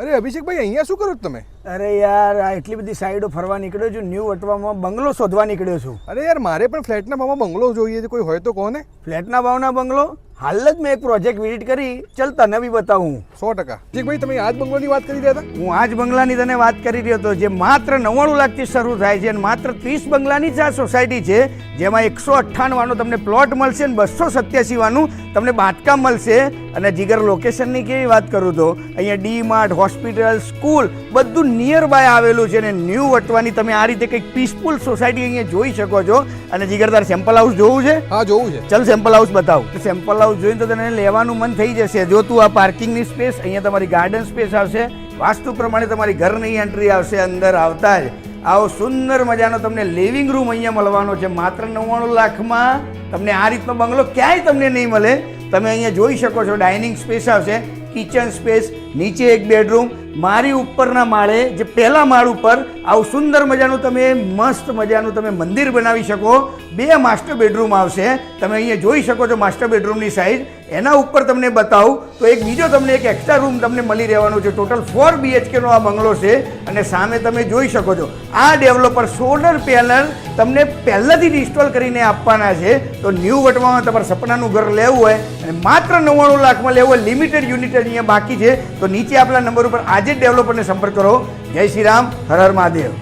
અરે અભિષેકભાઈ, અહીંયા શું કરો છો તમે? અરે યાર, આ એટલી બધી સાઈડો ફરવા નીકળ્યો છું, ન્યૂ વટવામાં બંગલો શોધવા નીકળ્યો છું. અરે યાર, મારે પણ ફ્લેટના ભાવમાં બંગલો જોઈએ છે, કોઈ હોય તો કહો ને. ફ્લેટના ભાવના બંગલો? હાલ જ મેં એક પ્રોજેક્ટ વિઝિટ કરી, ચલ તને બી બતાવું. 100%. અભિષેકભાઈ, તમે આ જ બંગલોની વાત કરી રહ્યા હતા? હું આ જ બંગલાની તને વાત કરી રહ્યો હતો, જે માત્ર 99 લાખથી શરૂ થાય છે અને માત્ર 30 બંગલાની જ આ સોસાયટી છે, જેમાં 158 વાનો તમને પ્લોટ મળશે અને 287 વાનું તમને બાંધકામ મળશે. અને જીગર લોકેશનની કેવી વાત કરું તો અહીંયા ડી માર્ટ, હોસ્પિટલ, સ્કૂલ બધું નિયર બાય આવેલું છે. અને ન્યૂ વટવાની તમે આ રીતે કંઈક પીસફુલ સોસાયટી અહીંયા જોઈ શકો છો. અને જીગર, તારે સેમ્પલ હાઉસ જોવું છે? હા, જોવું છે. ચાલ સેમ્પલ હાઉસ બતાવ. સેમ્પલ હાઉસ જોઈને તો તને લેવાનું મન થઈ જશે. જો તું આ પાર્કિંગની સ્પેસ, અહીંયા તમારી ગાર્ડન સ્પેસ આવશે, વાસ્તુ પ્રમાણે તમારી ઘરની એન્ટ્રી આવશે. અંદર આવતા જ આવો સુંદર મજાનો તમને લિવિંગ રૂમ અહીંયા મળવાનો છે. માત્ર 99 લાખમાં તમને આ રીતનો બંગલો ક્યાંય તમને નહીં મળે. તમે અહીંયા જોઈ શકો છો, ડાઇનિંગ સ્પેસ આવશે, કિચન સ્પેસ, નીચે એક બેડરૂમ, મારી ઉપરના માળે જે પહેલા માળ ઉપર આવું સુંદર મજાનું તમે મસ્ત મજાનું તમે મંદિર બનાવી શકો. 2 માસ્ટર બેડરૂમ આવશે. તમે અહીંયા જોઈ શકો છો માસ્ટર બેડરૂમની સાઇઝ. એના ઉપર તમને બતાવું તો એક બીજો તમને એક એક્સ્ટ્રા રૂમ તમને મળી રહેવાનો છે. ટોટલ 4 BHK નો આ બંગલો છે. અને સામે તમે જોઈ શકો છો આ ડેવલપર સોલર પેનલ તમને પહેલાથી જ ઇન્સ્ટોલ કરીને આપવાના છે. તો ન્યૂ વટવામાં તમારે સપનાનું ઘર લેવું હોય અને માત્ર 99 લાખમાં લેવું હોય, લિમિટેડ યુનિટ અહીંયા બાકી છે, તો નીચે આપણા નંબર ઉપર આજે જ ડેવલપરને સંપર્ક કરો. જય શ્રી રામ, હર હર મહાદેવ.